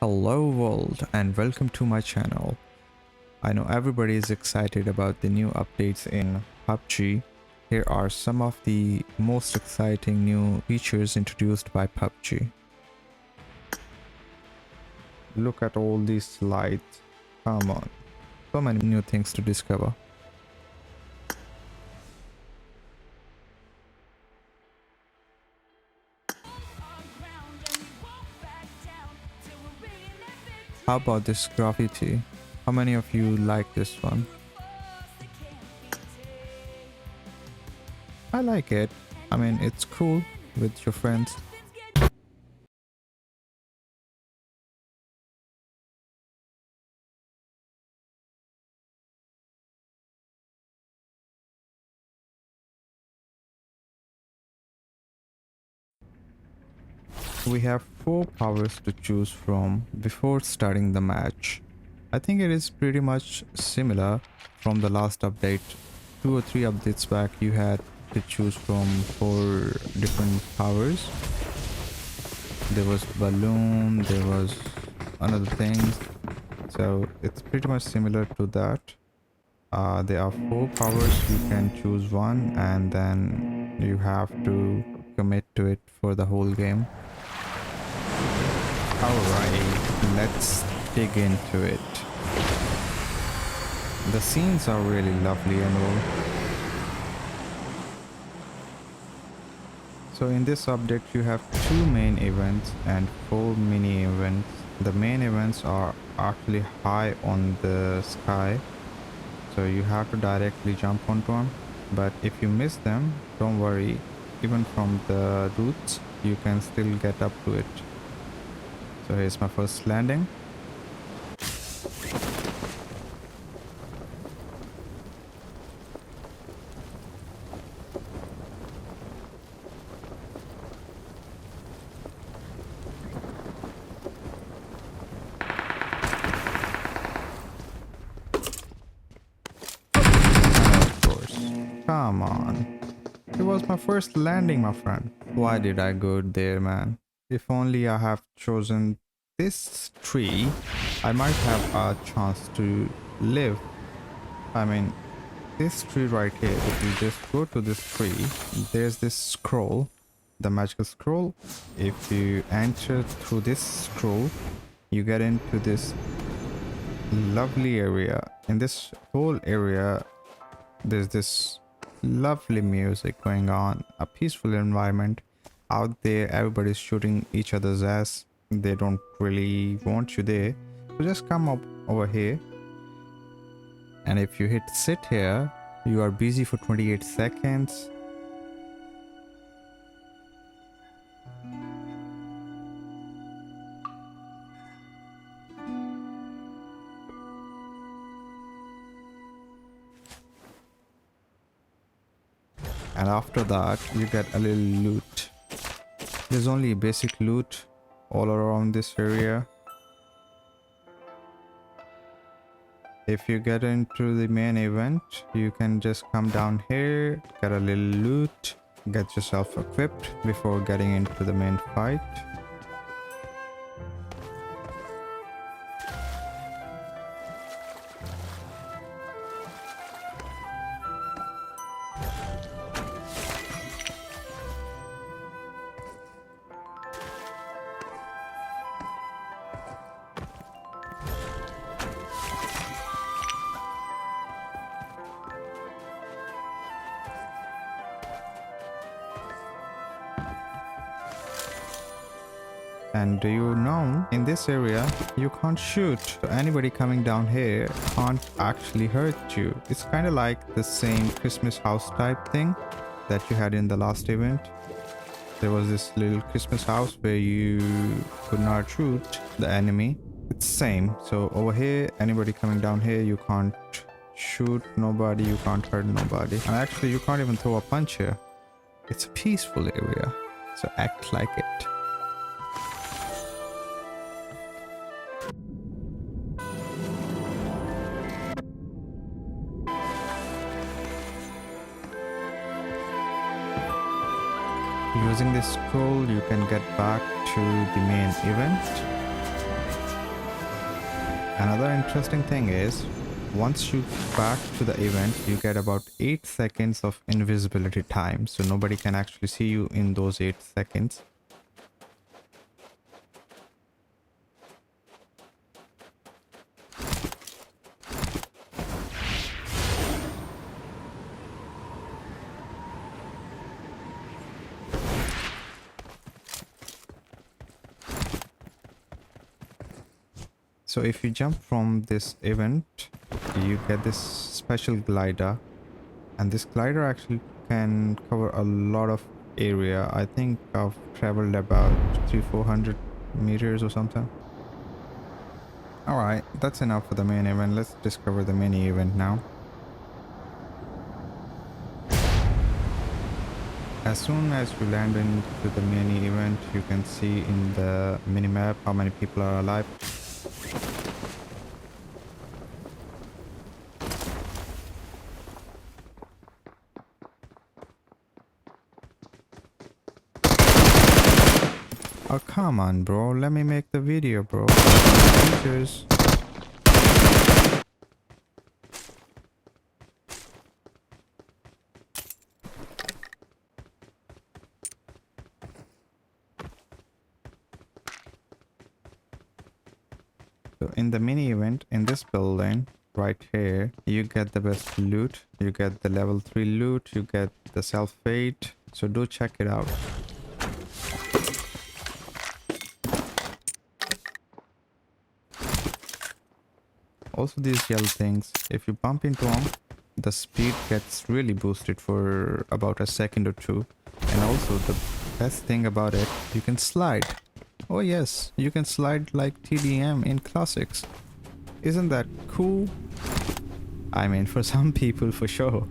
Hello world and welcome to my channel. I know everybody is excited about the new updates in PUBG. Here are some of the most exciting new features introduced by PUBG. Look at all these slides. Come on. So many new things to discover. How about this graffiti? How many of you like this one? I like it. I mean, it's cool with your friends. We have 4 powers to choose from before starting the match. I think it is pretty much similar from the last update. 2 or 3 updates back you had to choose from 4 different powers. There was balloon, there was another thing. So it's pretty much similar to that. There are 4 powers, you can choose one and then you have to commit to it for the whole game. Alright, let's dig into it. The scenes are really lovely and all. So in this update you have 2 main events and 4 mini events. The main events are actually high on the sky, so you have to directly jump onto them. But if you miss them, don't worry, even from the routes you can still get up to it. So here's my first landing. Of course. Come on. It was my first landing, my friend. Why did I go there, man? If only I have chosen this tree, I might have a chance to live. I mean, this tree right here, if you just go to this tree, there's this scroll, the magical scroll. If you enter through this scroll, you get into this lovely area. In this whole area, there's this lovely music going on, a peaceful environment. Out there everybody's shooting each other's ass. They don't really want you there, so just come up over here, and if you hit sit here, you are busy for 28 seconds. And after that you get a little loot. There's only basic loot all around this area. If you get into the main event, you can just come down here, get a little loot, get yourself equipped before getting into the main fight. And do you know, in this area you can't shoot, so anybody coming down here can't actually hurt you. It's kind of like the same Christmas house type thing that you had in the last event. There was this little Christmas house where you could not shoot the enemy. It's same. So over here, anybody coming down here, you can't shoot nobody, you can't hurt nobody, and actually you can't even throw a punch here. It's a peaceful area, so act like it. Using this scroll, you can get back to the main event. Another interesting thing is, once you back to the event, you get about 8 seconds of invisibility time, so nobody can actually see you in those 8 seconds. So if you jump from this event, you get this special glider, and this glider actually can cover a lot of area. I think I've traveled about 300-400 meters or something. Alright, that's enough for the main event. Let's discover the mini event now. As soon as you land into the mini event, you can see in the minimap how many people are alive. Oh, come on, bro. Let me make the video, bro. Features. So in the mini event, in this building, right here, you get the best loot. You get the level 3 loot. You get the self-fade. So do check it out. Also these yellow things, if you bump into them, the speed gets really boosted for about a second or two. And also the best thing about it, you can slide. Oh yes, you can slide like TDM in classics. Isn't that cool? I mean, for some people, for sure.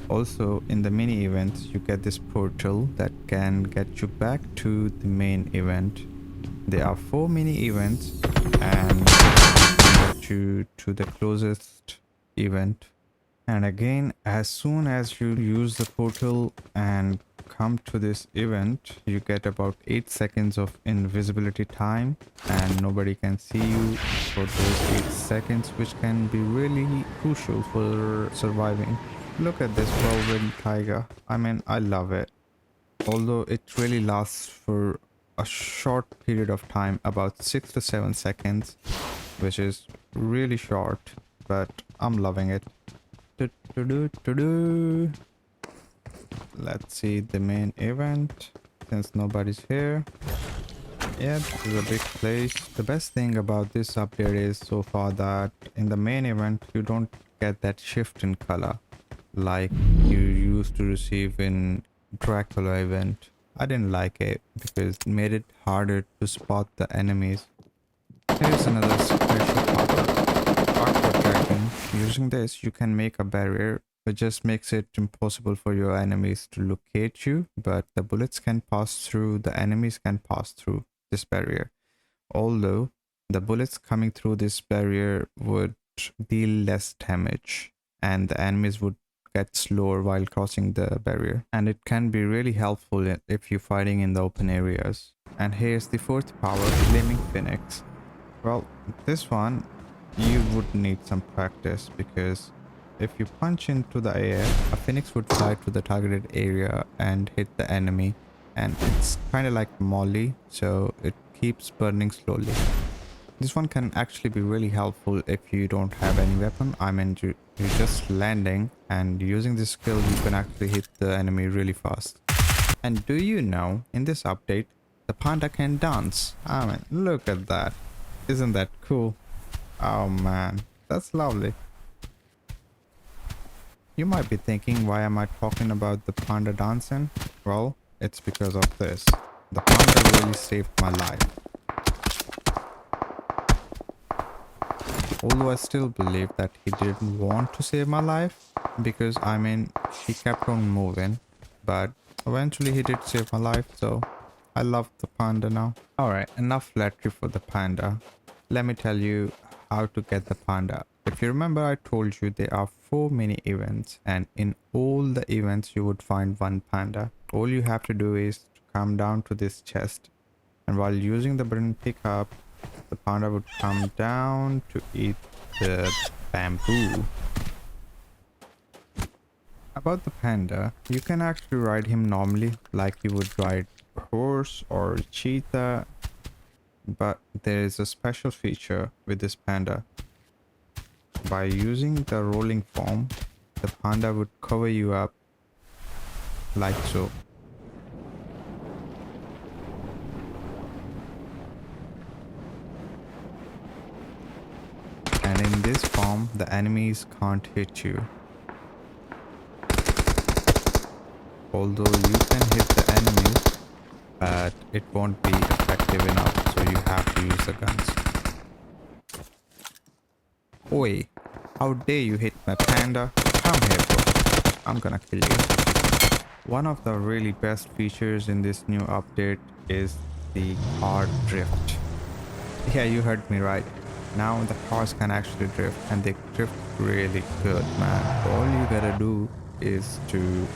Also, in the mini events, you get this portal that can get you back to the main event. There are 4 mini events and get you to the closest event. And again, as soon as you use the portal and come to this event, you get about 8 seconds of invisibility time and nobody can see you for those 8 seconds, which can be really crucial for surviving. Look at this well-written tiger. I mean, I love it. Although it really lasts for a short period of time, about 6 to 7 seconds, which is really short, but I'm loving it. Let's see the main event, since nobody's here. Yeah, this is a big place. The best thing about this update is so far that in the main event, you don't get that shift in color like you used to receive in Dracula event. I didn't like it because it made it harder to spot the enemies. Here's another special power, Aqua Dragon. Using this, you can make a barrier. It just makes it impossible for your enemies to locate you, but the bullets can pass through, the enemies can pass through this barrier. Although the bullets coming through this barrier would deal less damage and the enemies would get slower while crossing the barrier, and it can be really helpful if you're fighting in the open areas. And here's the 4th power, Flaming Phoenix. Well, this one you would need some practice because if you punch into the air, a phoenix would fly to the targeted area and hit the enemy, and it's kind of like molly, so it keeps burning slowly. This one can actually be really helpful if you don't have any weapon. I mean, you're just landing and using this skill, you can actually hit the enemy really fast. And do you know, in this update, the panda can dance? I mean, look at that. Isn't that cool? Oh man, that's lovely. You might be thinking, why am I talking about the panda dancing? Well, it's because of this. The panda really saved my life. Although I still believe that he didn't want to save my life, because I mean, he kept on moving, but eventually he did save my life, so I love the panda now. Alright, enough flattery for the panda. Let me tell you how to get the panda. If you remember, I told you there are 4 mini events, and in all the events you would find one panda. All you have to do is to come down to this chest, and while using the button pick up, the panda would come down to eat the bamboo. About the panda, you can actually ride him normally like you would ride a horse or a cheetah, but there is a special feature with this panda. By using the rolling form, the panda would cover you up like so. And in this form, the enemies can't hit you. Although you can hit the enemies, but it won't be effective enough, so you have to use the guns. Oi, how dare you hit my panda? Come here, bro. I'm gonna kill you. One of the really best features in this new update is the car drift. Yeah, you heard me right. Now the cars can actually drift, and they drift really good, man. All you gotta do is to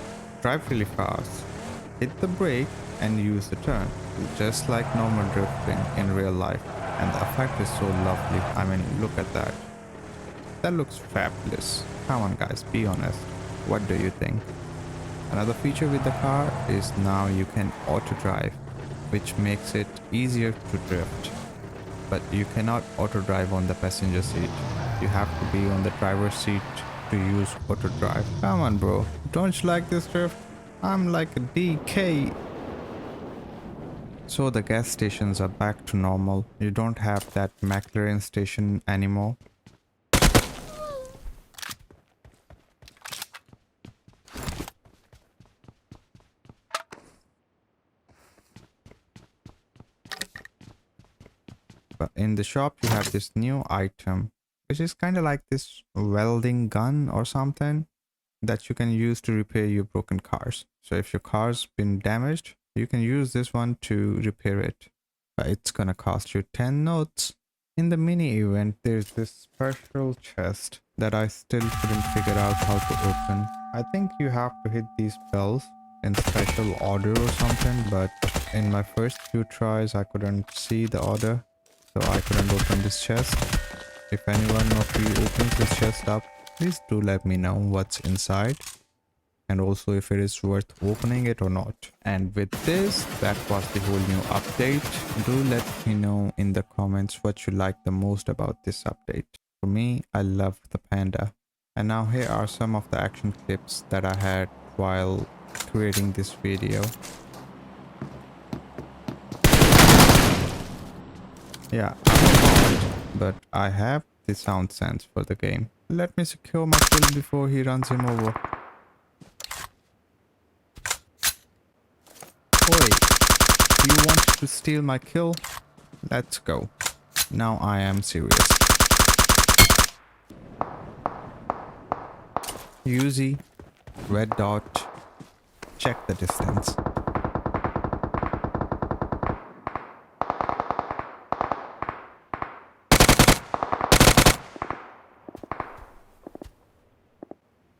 drive really fast, hit the brake, and use the turn, just like normal drifting in real life. And the effect is so lovely. I mean, look at that. That looks fabulous. Come on guys, be honest. What do you think? Another feature with the car is now you can auto drive, which makes it easier to drift. But you cannot auto drive on the passenger seat. You have to be on the driver's seat to use auto drive. Come on bro, don't you like this drift? I'm like a DK. So the gas stations are back to normal. You don't have that McLaren station anymore. But in the shop you have this new item, which is kind of like this welding gun or something that you can use to repair your broken cars. So if your car's been damaged, you can use this one to repair it. But it's gonna cost you 10 notes. In the mini event, there's this special chest that I still couldn't figure out how to open. I think you have to hit these bells in special order or something, but in my first few tries I couldn't see the order, so I couldn't open this chest. If anyone of you opens this chest up, please do let me know what's inside, and also if it is worth opening it or not. And with this, that was the whole new update. Do let me know in the comments what you like the most about this update. For me, I love the panda. And now here are some of the action clips that I had while creating this video. Yeah, I'm a mod, but I have the sound sense for the game. Let me secure my kill before he runs him over. Oi, you wanted to steal my kill? Let's go. Now I am serious. Uzi, red dot, check the distance.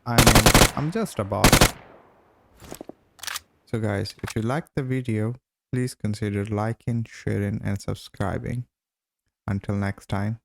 I mean, I'm just a boss. So guys, if you liked the video, please consider liking, sharing and subscribing. Until next time.